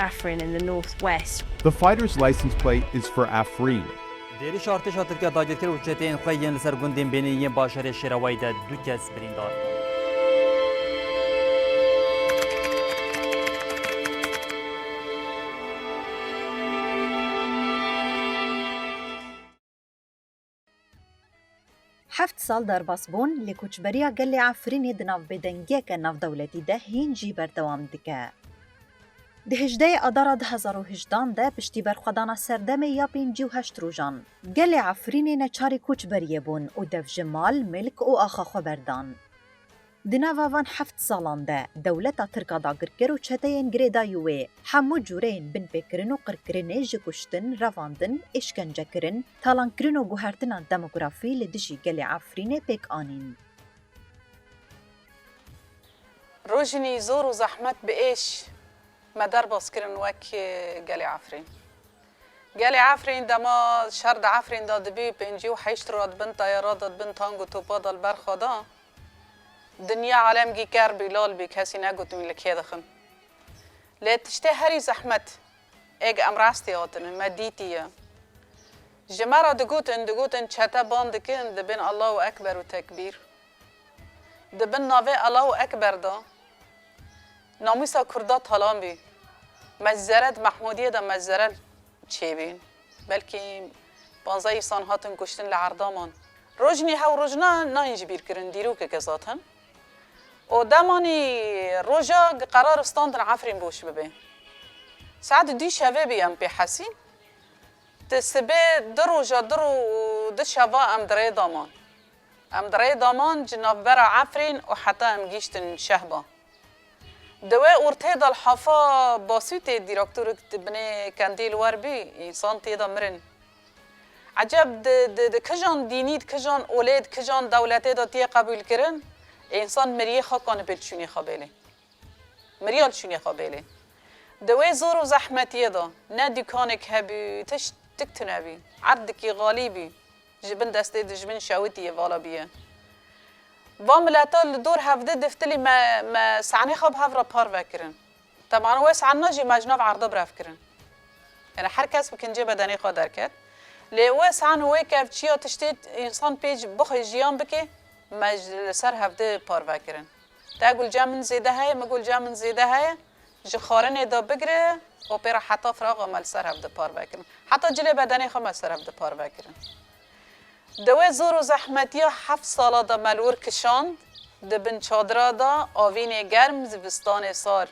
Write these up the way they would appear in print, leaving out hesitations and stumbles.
Afrin in the northwest. The fighter's license plate is for Afrin. دیری شارتش هاترکیا داگرکر و چتین خویین لسر گندین بینی باشر شیروایی ده دو کس بریندار. هفت سال در باسبون لکوچبریا گلی عفرینی دناو بدنگی که ناو دولتی ده هینجی بردوام دکه. ده هجده آدار 2018 ده پشتی برخودانا سردم یا 58 روزان. گلی عفرینی نچاری کوچبریه بون و دف جمال ملک و آخا خبردان. دناوان هفت سالان ده دولتا ترکا داگرکر و چتین گریدا یوه همو جورین بن بکرن و قرکرن جکشتن رواندن اشکنجه کرن تالان کرن و گوهرتنا دموگرافی لدجی گلی عفرینه پیک آنین. روجني زور وزحمت بإيش ما دربص كرن وك قالي عفرين قالي عفرين دما شرد عفرين دا دبي بنجي وحيشترو راد بنت طيارات راد بنت هانگو توبا دا البرخا دا دنيا عالم جي كار بلال بي كاسي ناقوتو من لكي دخن لا تشتي هري زحمت ايق امراستي هاتن ما ديتي جمارة دقوتن چتا باندكن دبن الله أكبر وتكبير دبن ناوه الله أكبر دا ناموسا کردات حالان بی مجزرت محمودیه دا مجزرت چه بین بلکه 15 سان هاتن کشتن لعردامان روجنی ها و روجنا ناینج بیر کرن دیرو که گذاتن و دمانی روجا قرار استاندن عفرین بوش ببین ساعت دی شوه بی ام پی حسین تسبه در روجا در شوه ام دره دامان جناب برا عفرین و حتی ام گیشتن شهبا دوای اورته دال حافا باسوته دیرکتور تبنی کندیل وربی انسان تیدا مرن عجب د کجان دینید کجان اولاد کجان دولته دا تی قبول کرن انسان مریه خاکان بلچونی خابله مریال چونی خابله دوای زور و زحمتیه دا نه دکانک هبی تش تکتنبی عردکی غالیبی جبن دسته جبن شاوتیه والا بیه واملاتا لدور هفده دفتلي ما سعني خب هفرا بار فكرن طبعا هو سعنا جي مجناب عرضه براف كرن يعني هر کس بکن جه بدنی قادر کرد لی و سعن هو کف چیا تشتید انسان پیج بخی جیان بکه مج سر هفده پار فكرن تا گل جامن زیده های مگل جامن زیده های جخارن دا بگره و پیرا حتی فراغ مال سر هفده پار فكرن حتی جلی بدنی خو مال سر هفده پار فكرن دوای زور و زحمتی 7 ساله دا ملور کشاند دبن چادرا دا آوین گرم زوستان سار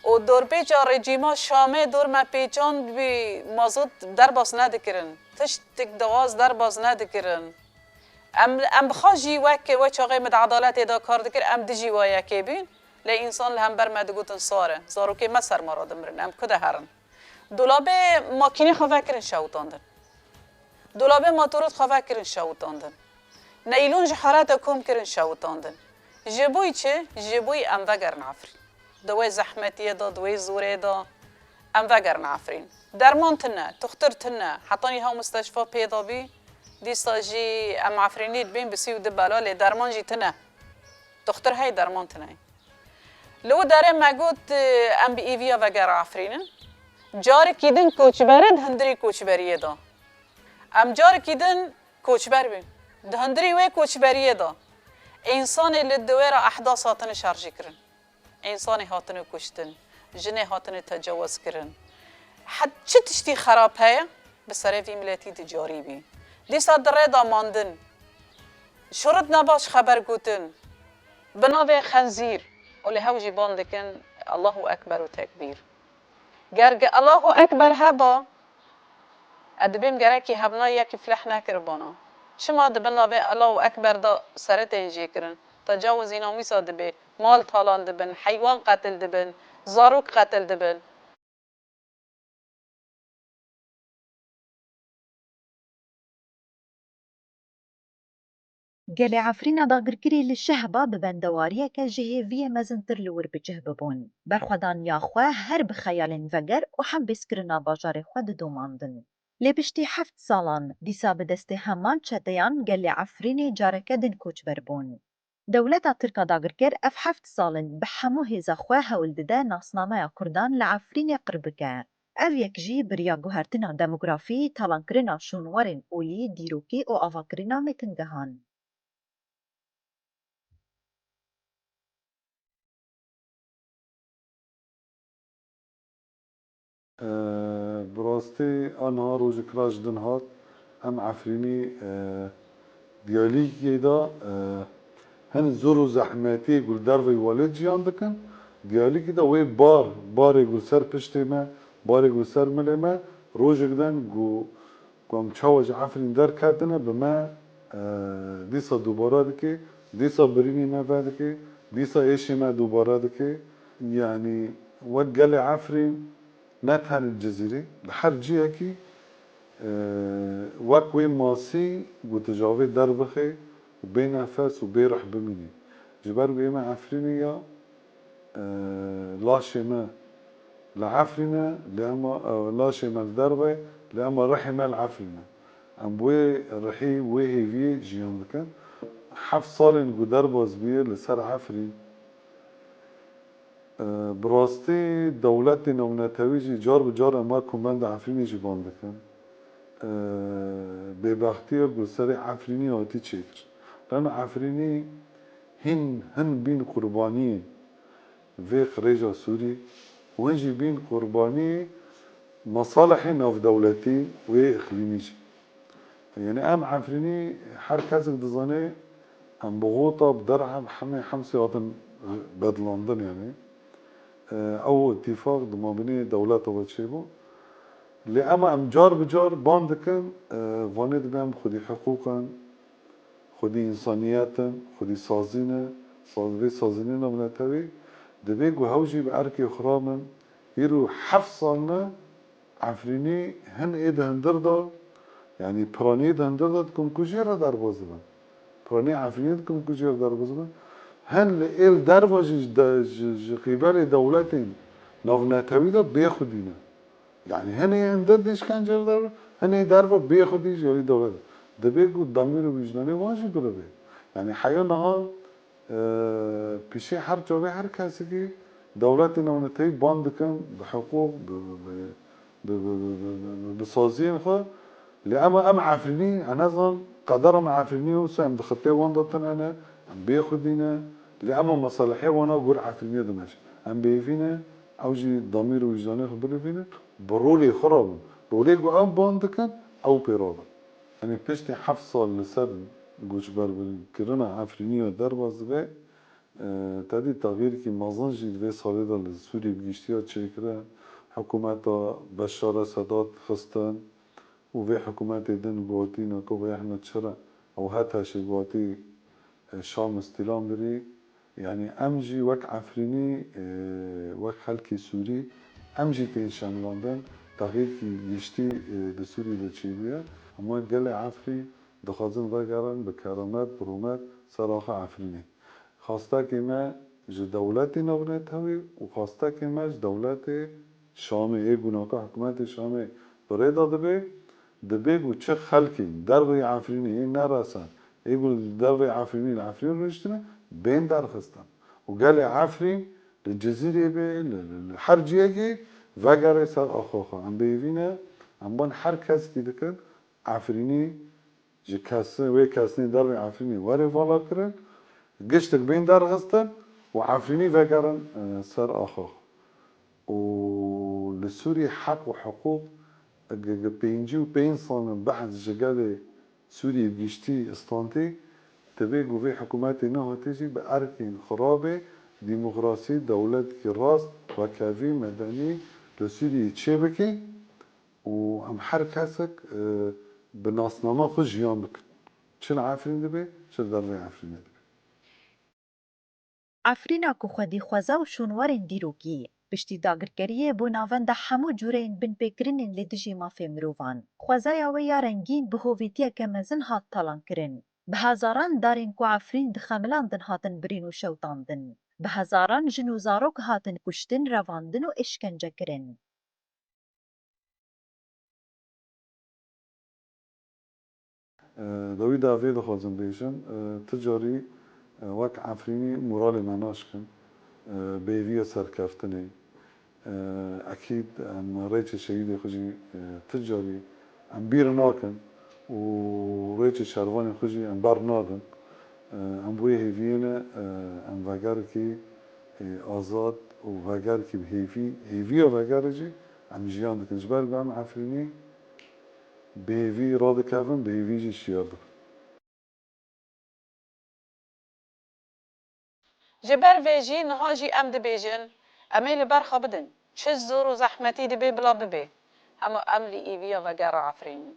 و دور پیچا رژیما شامه دور ما پیچاند بی مازوت در باز ندکرن تش تک دواز در باز ندکرن ام بخاجی وک و چاقی مد عدالت دا کار دکر ام دجی و یکی بین لی انسان لهم بر مدگوتن ساره زارو که مسر مراد مرن ام کده هرن دولابه ماکینی خواه کرن شاوتاندن دولابه ماتورات خواه کرن شاوتاندن نیلون جحارت کم کرن شاوتاندن جبوی چه؟ جبوی ام وگرن عفرین دوای زحمتیه دا دوای زوره دا ام وگرن عفرین درمان تنه تختر تنه حتانی ها مستشفى پیدا بی دیستا جی ام عفرینید بین بسیو دبالا درمان جی تنه تختر های درمان تنه لو داره مگود ام بی ایویا وگر عفرینه جاری کیدن کوچبرد هندری کوچبریه دا ام جار کیدن کوچبر بین دهندری و کوچبریه دا انسان اللي دویرا احداث هاتن شارژی کرن انسان هاتن کشتن جن هاتن تجاوز کرن حد چه تشتی خراب هیا بسره وی ملتی تجاری بی دیسا دره دا ماندن شرط نباش خبر گوتن بناوه خنزیر ولی هاو جیبان دکن الله اکبر و تکبیر گرگ الله اکبر هبا ادبیم گرکی هبنا یکی فلح نکربانا شما دبنا به الله اکبر دا سرت اینجی کرن تجاوز اینا میسا دبی مال تالان دبن حیوان قتل دبن زاروک قتل دبن گلی عفرین داگرکری لشهبا ببندواریه که جهویه مزنتر لور بجه ببون برخودان یاخواه هر بخیالین وگر و هم بسکرنا باجار خود دوماندن لبشتی 7 سالان دیسا به دست همان چتیان گلی عفرین جارکه دن کوچبر بون دولتا تركا داگرکر اف 7 سالن بحمو هیزا خواه هولدده ناسنامه کردان لعفرین قربکه. اف یک جی بریا گوهرتنا دموگرافی تالانکرنا شونوارن اولی دیروکی و آواکرنا متنگهان. براستی آنها روز کراج دنهات هم عفرینی دیالیکی دا هن زور و زحمتی گل دروی والد جیان دکن دیالیکی دا وی بار گل سر پشتی ما بار گل سر ملی ما روز کدن گم چاوج عفرین در کردنه به ما دیسا دوباره دکی دیسا برینی ما بعد دیسا ایشی ما دوباره دکی يعني ود قال عفرين نتهن الجزيرة بحر جيكي وك وين ماسي وتجاوز دربخي وبين فاس وبيرح بميني جبر ويما عفرينية لا شما لعفرنا لأما لا شما الدربة لأما رحم العفرنا عم بوي رحي وهي في جيان كان حف صار دربة زبير لسر عفرين براستی دولت نومنتویجی جار به جار اما کمبند عفرینی جی بانده کن به بختی و گسر عفرینی آتی چکر لان عفرینی هن بین قربانی و خریجا سوری و هنجی بین قربانی مصالح ناف دولتی و اقلیمی جی يعني ام عفريني هر کسی دزانه ام بغوطه بدرعه همه حمسي وطن بدلندن يعني او اتفاق ضمانية دولات اول شيء اللي اما ام جار بجار باندكن واند بهم خدي حقوقا خدي انسانياتا خدي سازينه سازينه منتوي دبيق وهوجي باركي خرامن يرو حفصلنا عفريني هن ايده هندردار يعني براني هندردار تكون كجيرة دار بوزبا براني عفريني تكون كجيرة دار بوزبا هن لإل درباج قبال دولتين نوفناتوي دا بياخدينا يعني هن يندردش كان جر دربا هن دربا بياخديش يولي دولت ده بيقو الضمير وجداني واجه قربه يعني حيا نهار بشي حر جوابي حر كاسكي دولتين نوفناتوي باندكن بحقوق بصازين خو لأما أم عفريني أنا ظن قدر أم عفريني وسام دخلتي واندطن أنا أم بياخدينا لأما مصالحي وانا أقول عفريني دمشق أم بيفينا أوجي ضمير وجداني خبري فينا برولي خراب رولي قو أم باندكن أو بيرابا يعني بيشتي حفصة لسر قوش بالكرنا عفريني ودربا زباء تادي تغيير كي مازنجي الفي صالدة لسوري بجيشتيا تشيكرا حكومات بشار سادات خستان وفي حكومات دن قواتينا كوبا احنا تشرع او هاتها شي قواتي شام استلام بري يعني امجي وك عفريني وك خلكي سوري امجي بين شاملاندن تغيير كي يشتي لسوري لتشيبيا اما قال عفري دخازن ضيقرن بكرامات برومات صراحة عفريني خاصتا كما جو دولتي نبنت هوي وخاصتا كما جو دولتي شامي ايه قناقا حكومات شامي بريدا دبي قو چه خلقي درغي عفريني ايه نرسان يقول درغي عفريني العفرين رشتنا بين دار خستان وقال عفرين للجزيرة بي الحرجية كي وقال سر اخوخا عم بيفينا عم بان حر كاس كي دكت عفريني جي كاسن وي كاسني درغي عفريني واري فالا كرن قشتك بين دار خستان وعفريني وقال سر اخوخا ولسوريا حق وحقوق بينجي وبين صان بحث جقالي سوريا بيشتي استانتي تبي في حكومات انها تجي بأركين خرابة ديمقراطية دولة كراس وكافي مدني لسوريا تشبكي وهم حركاتك بناصنامه خوش جيان بك شن عارفين دبي شن دربي عارفين دبي عفرینا کو خودی خوازا و شونوارن دیروگی پشتی داگرکریه بو ناونده همو جورین بن پیکرینن لدجی مافی مروفان. خوازای ویا رنگین به هویتیه که مزن هات تالان کرن. به هزاران دارین کو عفرین دخملان دن هاتن برین و شوتان دن. به هزاران جنو زاروک هاتن کشتن رواندن و اشکنجه کرن. دوی داوی دخوازم بیشن تجاری وەک ئافرینی موراڵی ماناشکن بێویە سەرکەفتنێ ئەکید ئەم ڕێکی شەویدی خوژی تجاری ئەم بیر ناکەن و ڕێکی شەروانی خوژی ئەم بەر نادن ئەم بۆیە هێڤیەنە ئەم ڤەگەرێکی ئازاد و ڤەگەرێکی هێڤیە ڤەگەرێکی ئەم ژیان دکن ji ber ku em efrînî bi hêvî radikevin bi hêvî jî şiya bin. Ji ber vê jî niha jî em dibêjin em ê li ber xwe bidin. Çi zor û zehmetî dibe bila bibe. Hema em li êviya vegera Efrînîn.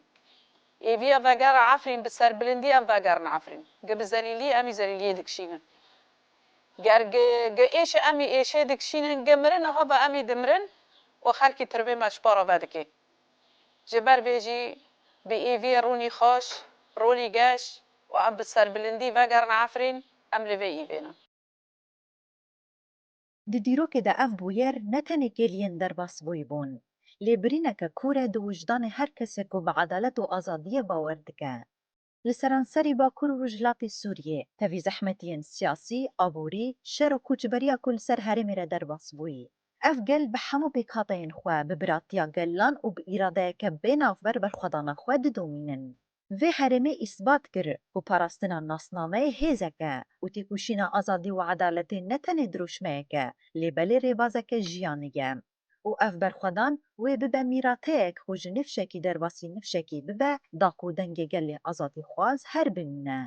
Êviya vegera Efrîn bi serbilindî em vegerin Efrîn. Gi bi zelîlî em ê zelîliyê dikişînin. Ger gi êşe em ê êşê dikişînin, gi mirin niha be em ê dimirin û xelkî tirvê me ji para ve dike. Ji ber vê jî bi êviyê ronî xweş, ronî geş û em bi serbilindî vegerin Efrîn, em li vê îvênin. Di dîrokê de ev bûyer ne tenê kêliyên derbasbûyî bûn, lêbirîneke kûr e di wijdanê her kesek ku bi edalet û azadiyê bawer dike. Li seranserî Bakur û Rojhilatê Sûriyê, tevî zehmetiyên siyasî, aborî, şer û koçberiya ku li ser herêmê re derbas bûyî. Ev gel bi hemû pêkhateyên xwe bi biratiya gelan û bi îradeyeke bênavber berxwedana xwe didomînin. Vê herêmê îsbat kir ku parastina nasnameyê hêzek e û têkoşîna azadî û edaletê ne tenê dirûşmeyek e, lê belê rêbazeke jiyanî ye. û ev berxwedan wê bibe mîrateyek ku ji nifşekî derbasî nifşekî bibe, da ku dengê gelê azadîxwaz her bimîne.